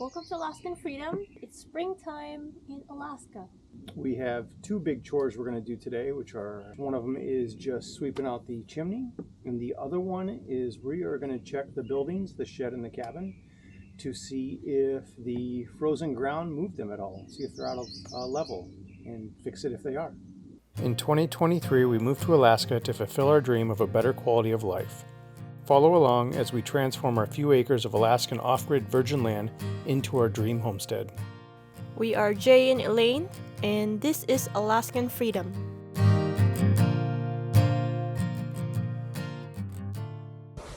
Welcome to Alaskan Freedom. It's springtime in Alaska. We have two big chores we're going to do today, which are, one of them is just sweeping out the chimney, and the other one is we are going to check the buildings, the shed and the cabin, to see if the frozen ground moved them at all, see if they're out of level, and fix it if they are. In 2023, we moved to Alaska to fulfill our dream of a better quality of life. Follow along as we transform our few acres of Alaskan off-grid virgin land into our dream homestead. We are Jay and Eleinne, and this is Alaskan Freedom.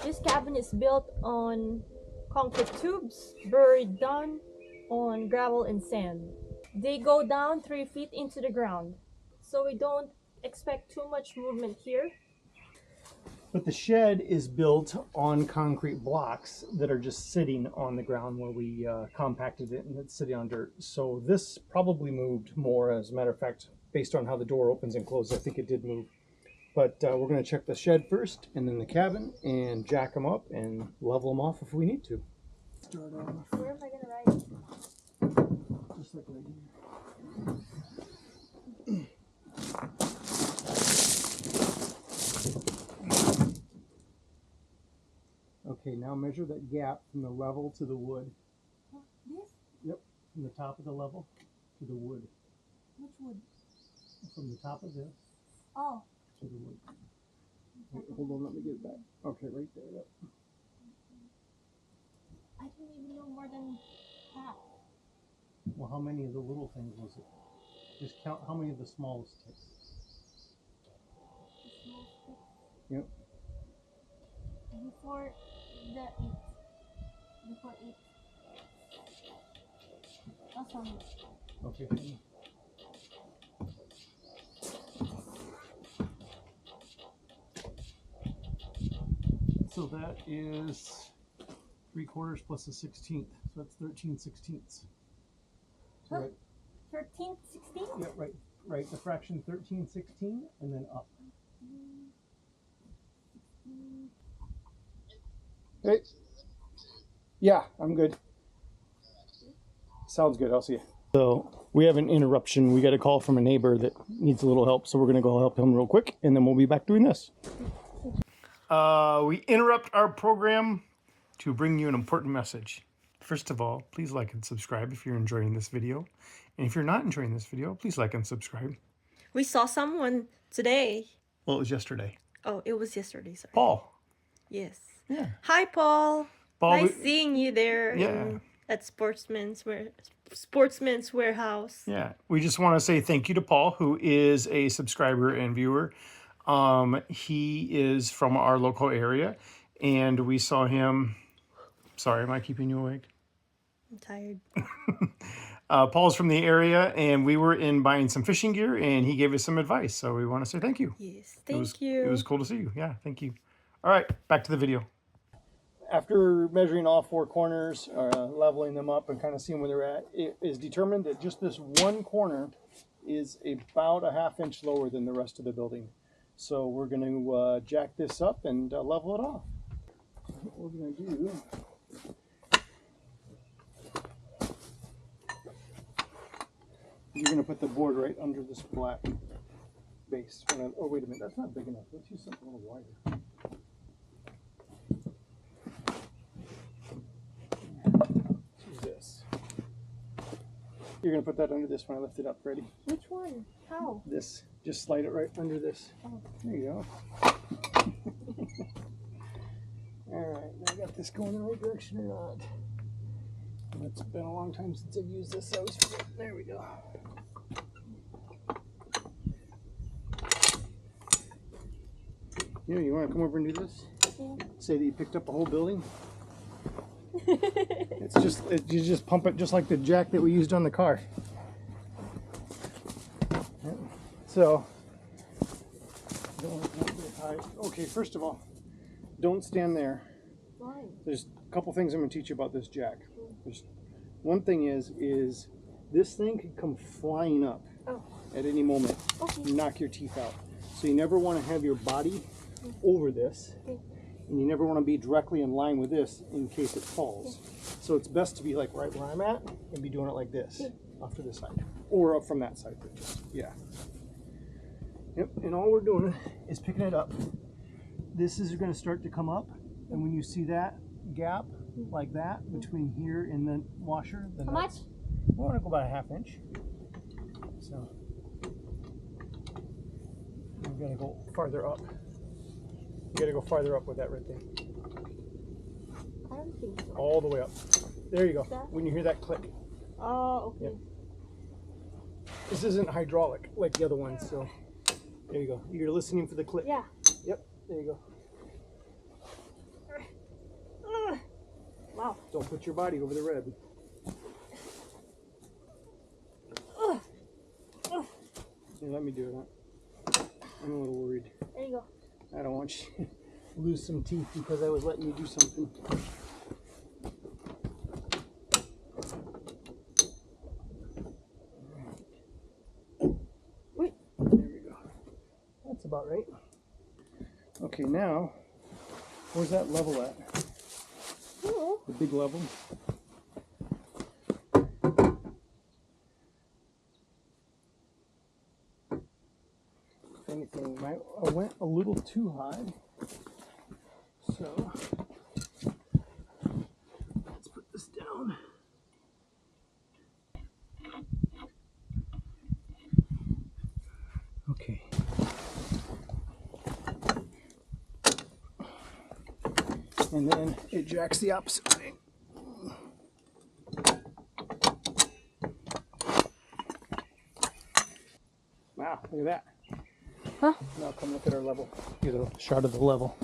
This cabin is built on concrete tubes buried down on gravel and sand. They go down 3 feet into the ground, so we don't expect too much movement here. But the shed is built on concrete blocks that are just sitting on the ground where we compacted it, and it's sitting on dirt. So this probably moved more. As a matter of fact, based on how the door opens and closes, I think it did move. But we're going to check the shed first and then the cabin and jack them up and level them off if we need to. Start off. Where am I going to ride? Just like right here. Okay, now measure that gap from the level to the wood. This? Yep, from the top of the level to the wood. Which wood? From the top of this Oh. to the wood. Wait, hold on, let me get it back. Okay, right there, yep. I don't even know more than half. Well, how many of the little things was it? Just count how many of the smallest ticks. The small stick. Yep. Before the 8. Before 8. That's how much. Okay. So that is 3/4 plus a 16th. So that's 13/16. Huh? Right. 13, 16? Yeah, right. Right. The fraction 13/16 and then up. Hey. Yeah, I'm good. Sounds good. I'll see you. So we have an interruption. We got a call from a neighbor that needs a little help. So we're going to go help him real quick, and then we'll be back doing this. We interrupt our program to bring you an important message. First of all, please like and subscribe if you're enjoying this video. And if you're not enjoying this video, please like and subscribe. We saw someone today. Well, it was yesterday. Oh, it was yesterday, sorry. Paul. Yes. Yeah. Hi, Paul. Paul, nice seeing you there yeah. At Sportsman's Warehouse. Yeah, we just want to say thank you to Paul, who is a subscriber and viewer. He is from our local area, and we saw him. Sorry, am I keeping you awake? I'm tired. Paul's from the area, and we were in buying some fishing gear, and he gave us some advice. So we want to say thank you. Yes, thank you. It was cool to see you. Yeah, thank you. All right, back to the video. After measuring all 4 corners, leveling them up and kind of seeing where they're at, it is determined that just this one corner is about a ½ inch lower than the rest of the building. So we're going to jack this up and level it off. What we're going to do, you're going to put the board right under this black base. Oh, wait a minute, that's not big enough. Let's use something a little wider. This. You're going to put that under this when I lift it up. Ready? Which one? How? This. Just slide it right under this. Oh. There you go. Alright, now I got this going in the right direction or not. It's been a long time since I've used this. There we go. You want to come over and do this? Yeah. Say that you picked up a whole building. You just pump it just like the jack that we used on the car. So, okay, first of all, don't stand there. Why? There's a couple things I'm going to teach you about this jack. One thing is this thing could come flying up at any moment, knock your teeth out. So you never want to have your body over this. and you never want to be directly in line with this in case it falls. So it's best to be like right where I'm at and be doing it like this, off to this side, or up from that side. Yeah. Yep, and all we're doing is picking it up. This is going to start to come up, and when you see that gap like that between here and the washer, then how much? I want to go about a 1/2 inch. So we've got to go farther up. You got to go farther up with that right there. I don't think so. All the way up. There you go. That? When you hear that click. Oh, okay. Yep. This isn't hydraulic like the other ones, so there you go. You're listening for the click. Yeah. Yep. There you go. Wow. Don't put your body over the red. Here, let me do that. I'm a little worried. There you go. I don't want you to lose some teeth because I was letting you do something. Wait. There we go. That's about right. Okay, now, where's that level at? Oh. The big level? If anything, I went a little too high. So, let's put this down. Okay. And then it jacks the opposite way. Wow, look at that. Huh? Now come look at our level. Get a shot of the level.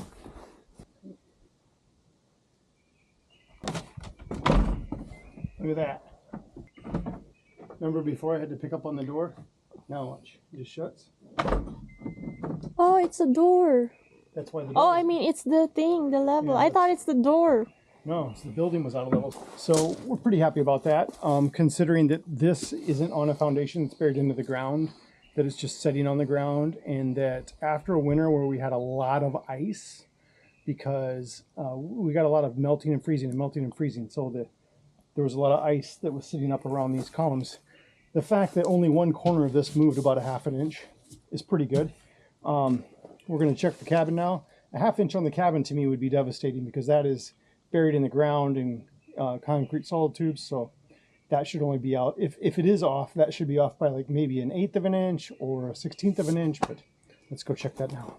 Look at that. Remember before I had to pick up on the door? Now watch. It just shuts. Oh, it's a door. That's why the Oh, door I mean, it's the thing, the level. Yeah, I thought it's the door. No, so the building was out of level. So we're pretty happy about that, considering that this isn't on a foundation, it's buried into the ground, that it's just sitting on the ground, and that after a winter where we had a lot of ice, because we got a lot of melting and freezing, so there was a lot of ice that was sitting up around these columns. The fact that only one corner of this moved about a 1/2 inch is pretty good. We're going to check the cabin now. A 1/2 inch on the cabin to me would be devastating because that is buried in the ground in concrete solid tubes, so that should only be out. If it is off, that should be off by like maybe 1/8 of an inch or a 1/16 of an inch, but let's go check that now.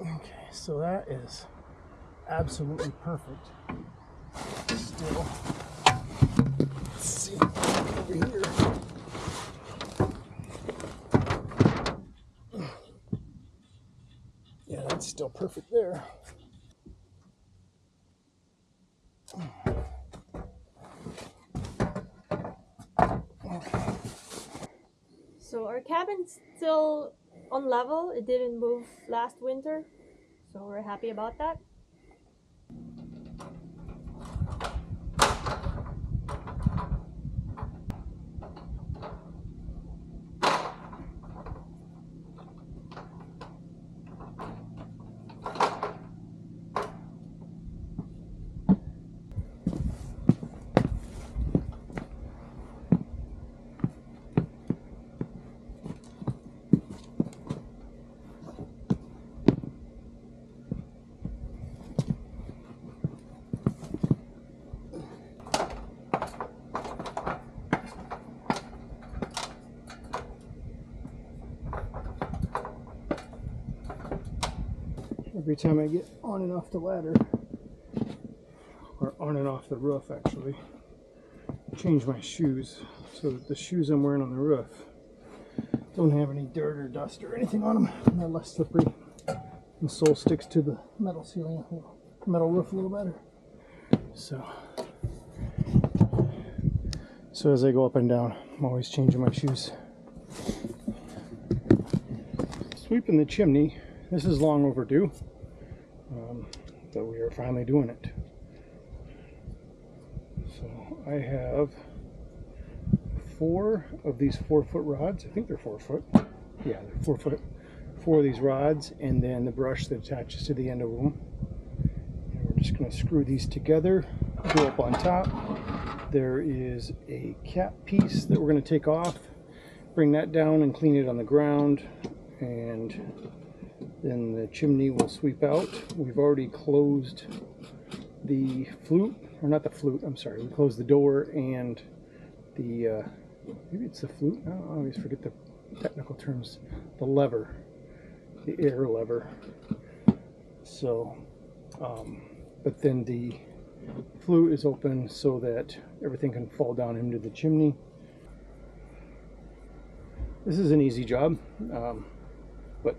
Okay, so that is absolutely perfect. Still, let's see over here. Yeah, that's still perfect there. So our cabin's still on level. It didn't move last winter. So we're happy about that. Every time I get on and off the ladder, or on and off the roof actually, I change my shoes so that the shoes I'm wearing on the roof don't have any dirt or dust or anything on them, and they're less slippery. The sole sticks to the metal ceiling, metal roof a little better. So as I go up and down, I'm always changing my shoes. Sweeping the chimney. This is long overdue, but we are finally doing it. So I have 4 of these 4-foot rods. I think they're 4 foot. Yeah, they're 4 4 of these rods and then the brush that attaches to the end of them. And we're just going to screw these together, go up on top. There is a cap piece that we're going to take off, bring that down and clean it on the ground, and then the chimney will sweep out. We've already closed the flute, or not the flute, I'm sorry, we closed the door and the, maybe it's the flute, I always forget the technical terms, the lever, the air lever. So, but then the flute is open so that everything can fall down into the chimney. This is an easy job, but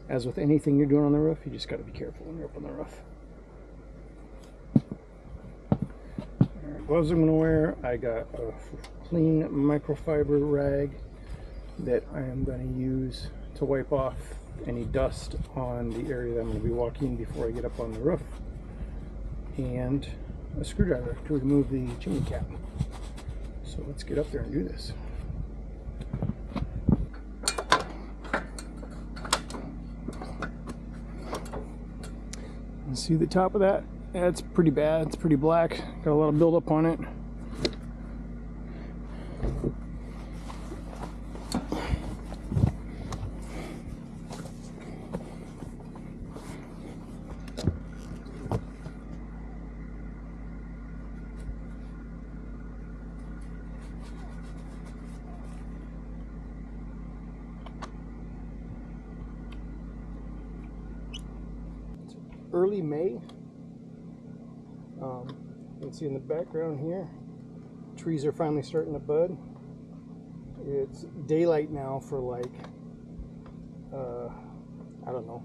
as with anything you're doing on the roof, you just got to be careful when you're up on the roof. Alright, gloves I'm going to wear. I got a clean microfiber rag that I am going to use to wipe off any dust on the area that I'm going to be walking before I get up on the roof, and a screwdriver to remove the chimney cap. So let's get up there and do this. See the top of that? Yeah, it's pretty bad. It's pretty black. Got a lot of buildup on it. Early May. You can see in the background here, trees are finally starting to bud. It's daylight now for like, I don't know.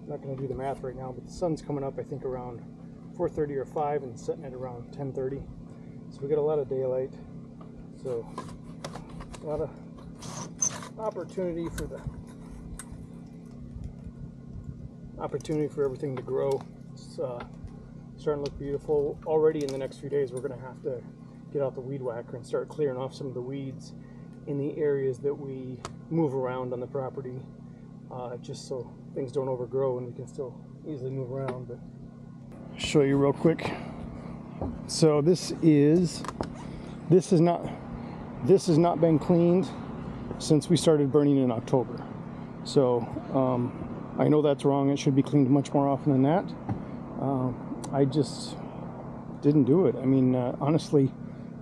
I'm not going to do the math right now, but the sun's coming up I think around 4:30 or 5 and setting at around 10:30. So we got a lot of daylight. So a lot of opportunity for everything to grow. It's starting to look beautiful. Already in the next few days we're going to have to get out the weed whacker and start clearing off some of the weeds in the areas that we move around on the property, just so things don't overgrow and we can still easily move around. But show you real quick. So this has not been cleaned since we started burning in October. So I know that's wrong. It should be cleaned much more often than that. I just didn't do it. I mean, honestly,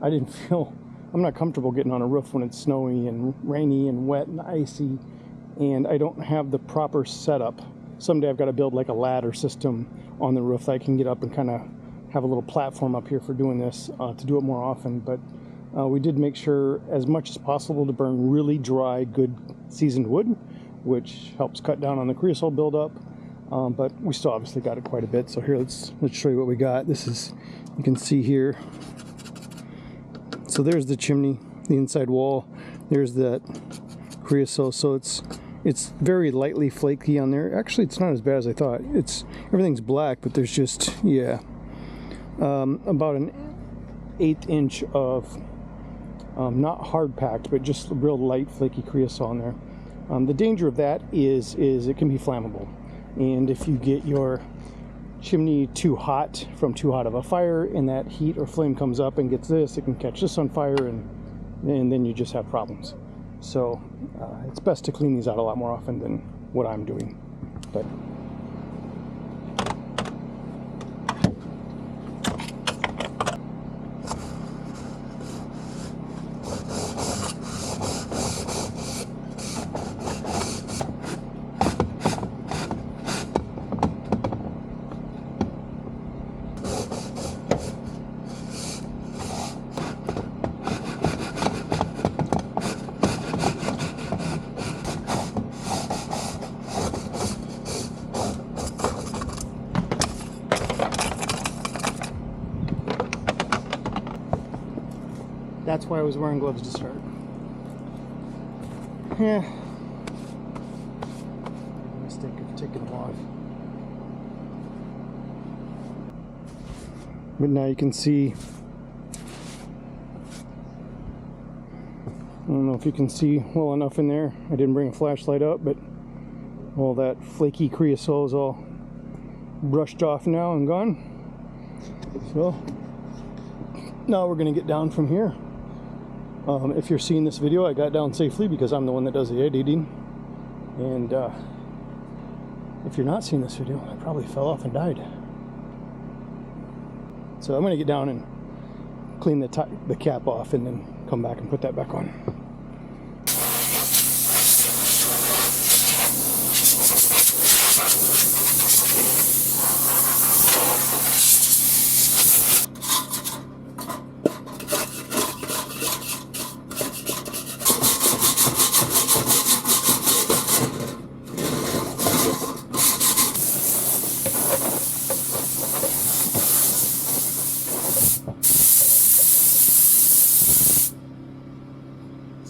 I'm not comfortable getting on a roof when it's snowy and rainy and wet and icy, and I don't have the proper setup. Someday I've got to build like a ladder system on the roof that I can get up and kind of have a little platform up here for doing this, to do it more often. But we did make sure as much as possible to burn really dry, good seasoned wood, which helps cut down on the creosote buildup. But we still obviously got it quite a bit. So here, let's show you what we got. This is, you can see here. So there's the chimney, the inside wall. There's that creosote. So it's very lightly flaky on there. Actually, it's not as bad as I thought. Everything's black, but there's just, yeah, about an 1/8 inch of not hard packed, but just real light flaky creosote on there. The danger of that is it can be flammable, and if you get your chimney too hot from too hot of a fire and that heat or flame comes up and gets this, it can catch this on fire, and then you just have problems. So it's best to clean these out a lot more often than what I'm doing. But that's why I was wearing gloves to start. Yeah. Mistake of taking them off. But now you can see don't know if you can see well enough in there. I didn't bring a flashlight up, but all that flaky creosote is all brushed off now and gone. So now we're going to get down from here. If you're seeing this video, I got down safely because I'm the one that does the editing. And if you're not seeing this video, I probably fell off and died. So I'm going to get down and clean the cap off and then come back and put that back on.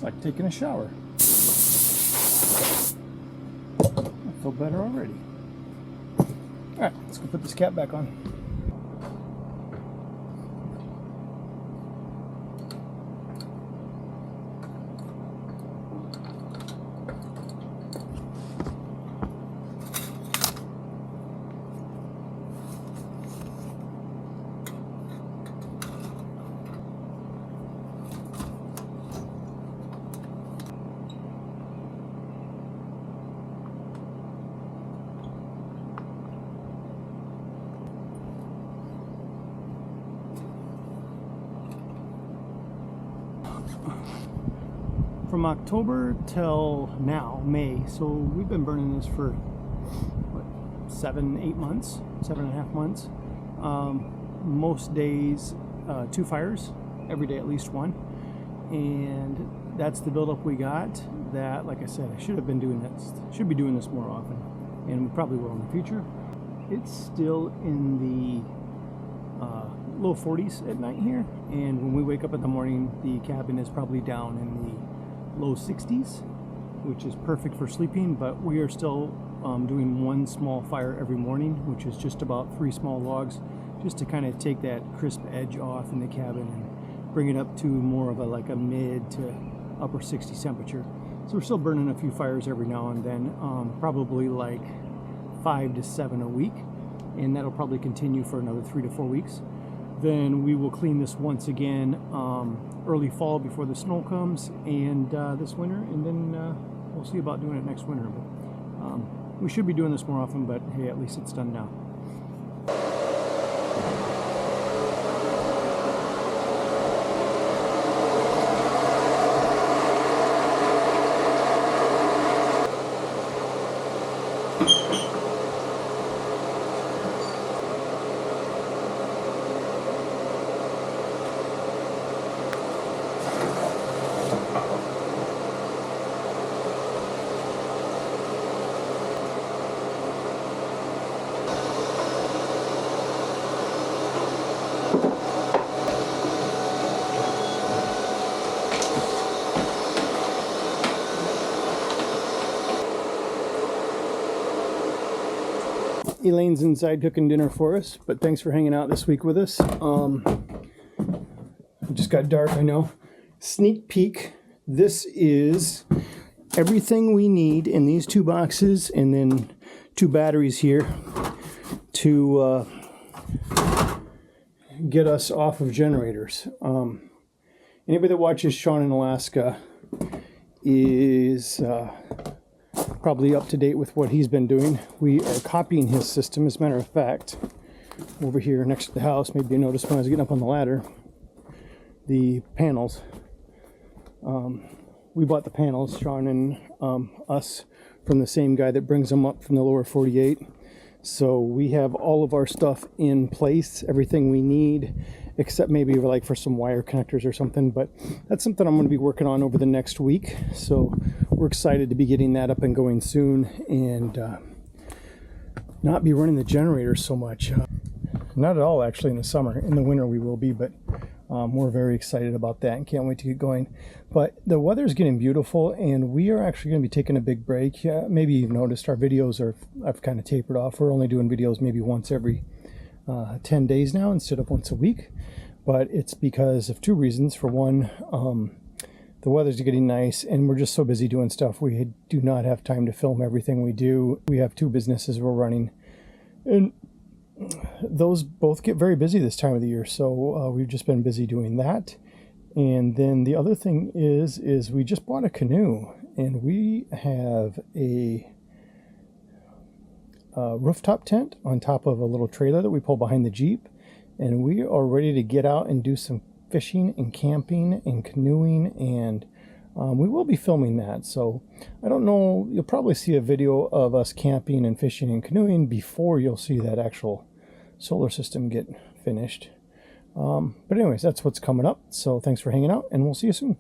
Like taking a shower. I feel better already. Alright, let's go put this cap back on. From October till now, May, so we've been burning this for what, 7-8 months, 7.5 months. Most days 2 fires, every day at least 1, and that's the buildup we got. That, like I said, I should be doing this more often, and we probably will in the future. It's still in the low 40s at night here, and when we wake up in the morning, the cabin is probably down in the low 60s, which is perfect for sleeping. But we are still doing 1 small fire every morning, which is just about 3 small logs, just to kind of take that crisp edge off in the cabin and bring it up to more of like a mid to upper 60s temperature. So we're still burning a few fires every now and then, probably like 5 to 7 a week, and that'll probably continue for another 3 to 4 weeks. Then we will clean this once again early fall before the snow comes, and this winter, and then we'll see about doing it next winter. But we should be doing this more often, but hey, at least it's done now. Elaine's inside cooking dinner for us, but thanks for hanging out this week with us. It just got dark, I know. Sneak peek. This is everything we need in these 2 boxes, and then 2 batteries here to get us off of generators. Anybody that watches Sean in Alaska is probably up to date with what he's been doing. We are copying his system. As a matter of fact, over here next to the house, maybe you noticed when I was getting up on the ladder, the panels. We bought the panels, Sean and us, from the same guy that brings them up from the lower 48. So we have all of our stuff in place, everything we need, except maybe like for some wire connectors or something. But that's something I'm going to be working on over the next week. So we're excited to be getting that up and going soon, and not be running the generator so much. Not at all, actually, in the summer. In the winter we will be, but we're very excited about that and can't wait to get going. But the weather's getting beautiful, and we are actually going to be taking a big break. Maybe you've noticed our videos I've kind of tapered off. We're only doing videos maybe once every 10 days now instead of once a week. But it's because of 2 reasons. For one, the weather's getting nice, and we're just so busy doing stuff. We do not have time to film everything we do. We have 2 businesses we're running, and those both get very busy this time of the year. So we've just been busy doing that. And then the other thing is we just bought a canoe, and we have a rooftop tent on top of a little trailer that we pull behind the Jeep, and we are ready to get out and do some fishing and camping and canoeing, and we will be filming that. So I don't know, you'll probably see a video of us camping and fishing and canoeing before you'll see that actual solar system get finished. But anyways, that's what's coming up. So thanks for hanging out, and we'll see you soon.